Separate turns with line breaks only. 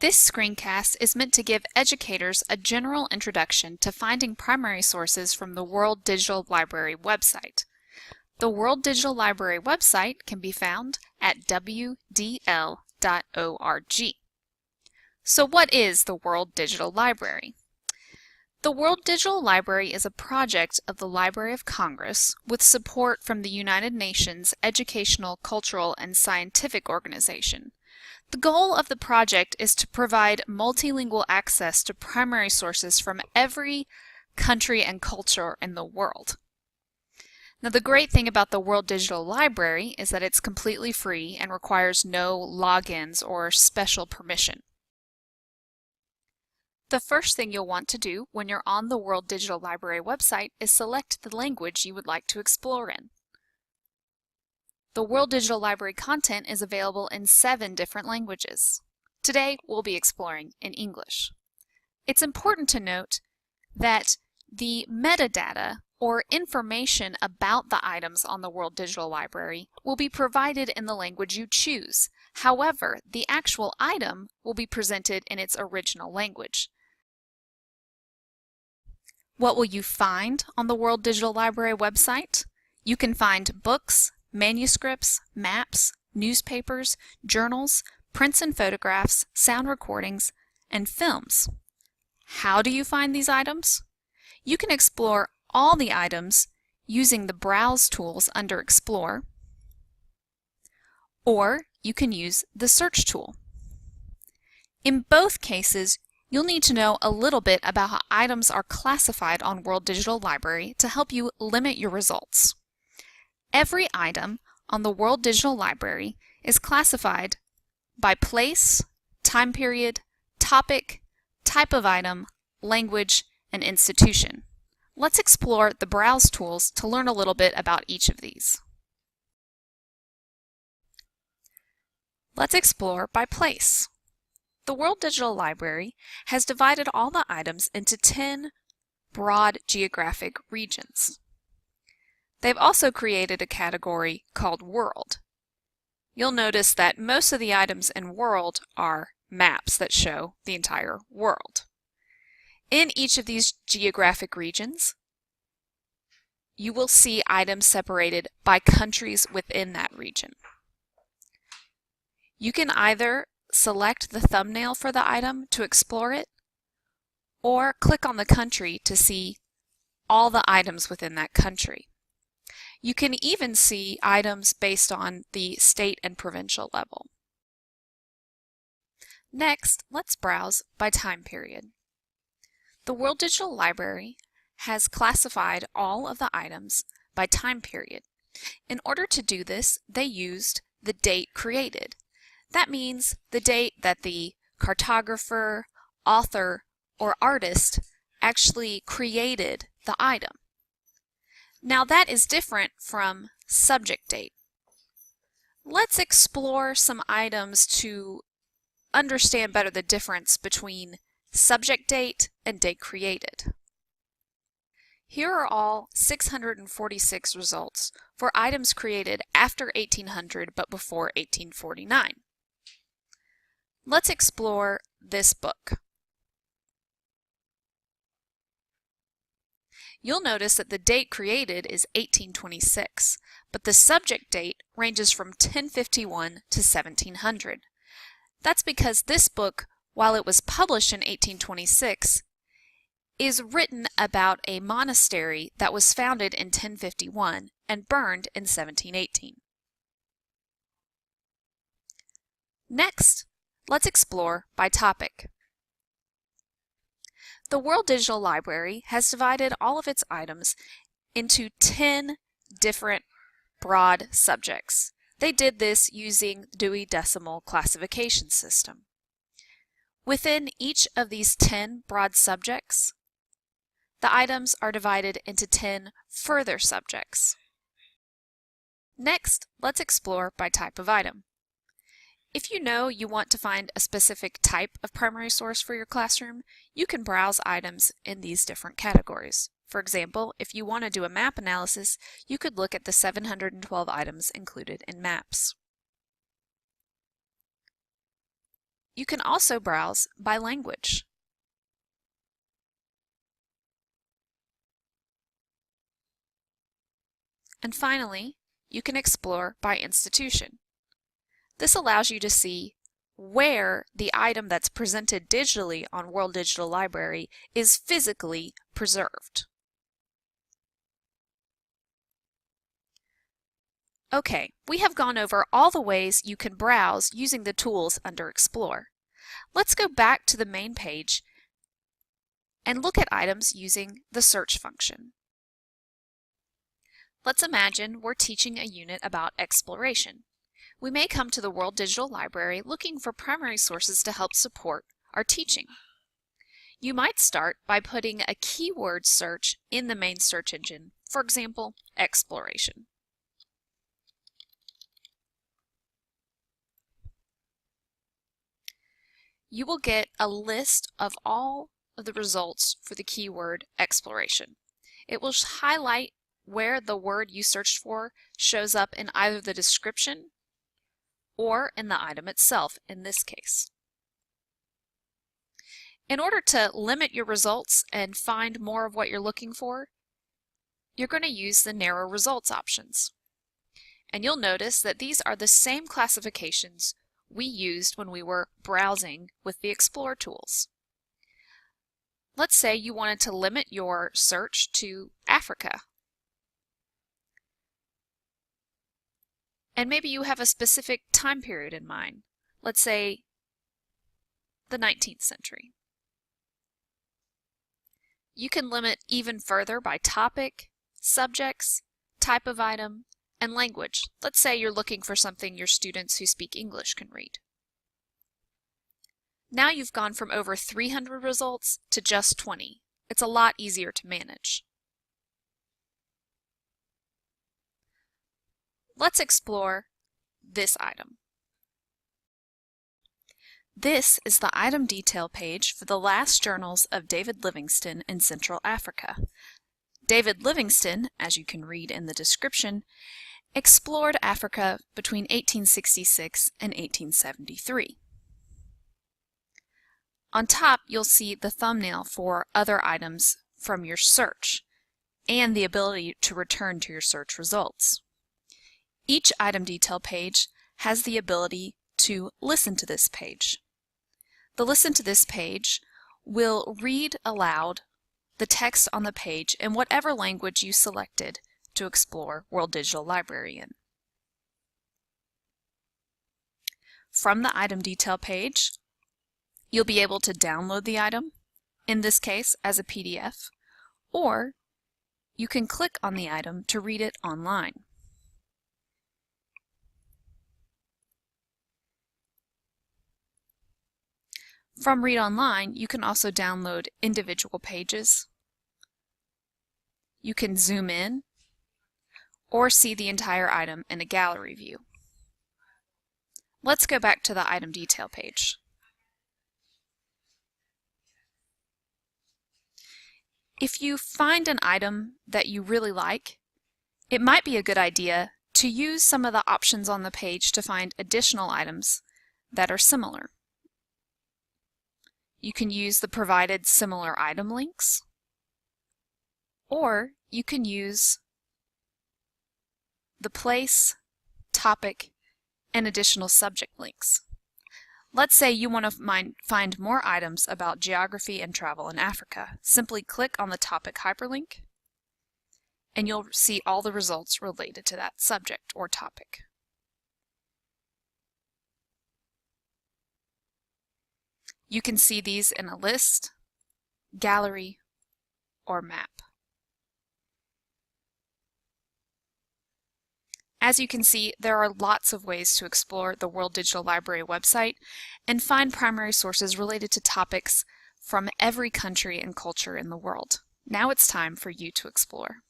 This screencast is meant to give educators a general introduction to finding primary sources from the World Digital Library website. The World Digital Library website can be found at wdl.org. So what is the World Digital Library? The World Digital Library is a project of the Library of Congress with support from the United Nations Educational, Cultural, and Scientific Organization. The goal of the project is to provide multilingual access to primary sources from every country and culture in the world. Now, the great thing about the World Digital Library is that it's completely free and requires no logins or special permission. The first thing you'll want to do when you're on the World Digital Library website is select the language you would like to explore in. The World Digital Library content is available in 7 different languages. Today, we'll be exploring in English. It's important to note that the metadata, or information about the items on the World Digital Library, will be provided in the language you choose. However, the actual item will be presented in its original language. What will you find on the World Digital Library website? You can find books, manuscripts, maps, newspapers, journals, prints and photographs, sound recordings, and films. How do you find these items? You can explore all the items using the Browse tools under Explore, or you can use the Search tool. In both cases, you'll need to know a little bit about how items are classified on World Digital Library to help you limit your results. Every item on the World Digital Library is classified by place, time period, topic, type of item, language, and institution. Let's explore the Browse tools to learn a little bit about each of these. Let's explore by place. The World Digital Library has divided all the items into 10 broad geographic regions. They've also created a category called World. You'll notice that most of the items in World are maps that show the entire world. In each of these geographic regions, you will see items separated by countries within that region. You can either select the thumbnail for the item to explore it, or click on the country to see all the items within that country. You can even see items based on the state and provincial level. Next, let's browse by time period. The World Digital Library has classified all of the items by time period. In order to do this, they used the date created. That means the date that the cartographer, author, or artist actually created the item. Now that is different from subject date. Let's explore some items to understand better the difference between subject date and date created. Here are all 646 results for items created after 1800 but before 1849. Let's explore this book. You'll notice that the date created is 1826, but the subject date ranges from 1051 to 1700. That's because this book, while it was published in 1826, is written about a monastery that was founded in 1051 and burned in 1718. Next, let's explore by topic. The World Digital Library has divided all of its items into 10 different broad subjects. They did this using Dewey Decimal Classification System. Within each of these 10 broad subjects, the items are divided into 10 further subjects. Next, let's explore by type of item. If you know you want to find a specific type of primary source for your classroom, you can browse items in these different categories. For example, if you want to do a map analysis, you could look at the 712 items included in maps. You can also browse by language. And finally, you can explore by institution. This allows you to see where the item that's presented digitally on World Digital Library is physically preserved. Okay, we have gone over all the ways you can browse using the tools under Explore. Let's go back to the main page and look at items using the search function. Let's imagine we're teaching a unit about exploration. We may come to the World Digital Library looking for primary sources to help support our teaching. You might start by putting a keyword search in the main search engine, for example, exploration. You will get a list of all of the results for the keyword exploration. It will highlight where the word you searched for shows up in either the description or in the item itself in this case. In order to limit your results and find more of what you're looking for, you're going to use the narrow results options. And you'll notice that these are the same classifications we used when we were browsing with the Explore tools. Let's say you wanted to limit your search to Africa. And maybe you have a specific time period in mind. Let's say the 19th century. You can limit even further by topic, subjects, type of item, and language. Let's say you're looking for something your students who speak English can read. Now you've gone from over 300 results to just 20. It's a lot easier to manage. Let's explore this item. This is the item detail page for the last journals of David Livingstone in Central Africa. David Livingstone, as you can read in the description, explored Africa between 1866 and 1873. On top, you'll see the thumbnail for other items from your search and the ability to return to your search results. Each item detail page has the ability to listen to this page. The listen to this page will read aloud the text on the page in whatever language you selected to explore World Digital Library in. From the item detail page, you'll be able to download the item, in this case as a PDF, or you can click on the item to read it online. From Read Online, you can also download individual pages. You can zoom in or see the entire item in a gallery view. Let's go back to the item detail page. If you find an item that you really like, it might be a good idea to use some of the options on the page to find additional items that are similar. You can use the provided similar item links, or you can use the place, topic, and additional subject links. Let's say you want to find more items about geography and travel in Africa. Simply click on the topic hyperlink, and you'll see all the results related to that subject or topic. You can see these in a list, gallery, or map. As you can see, there are lots of ways to explore the World Digital Library website and find primary sources related to topics from every country and culture in the world. Now it's time for you to explore.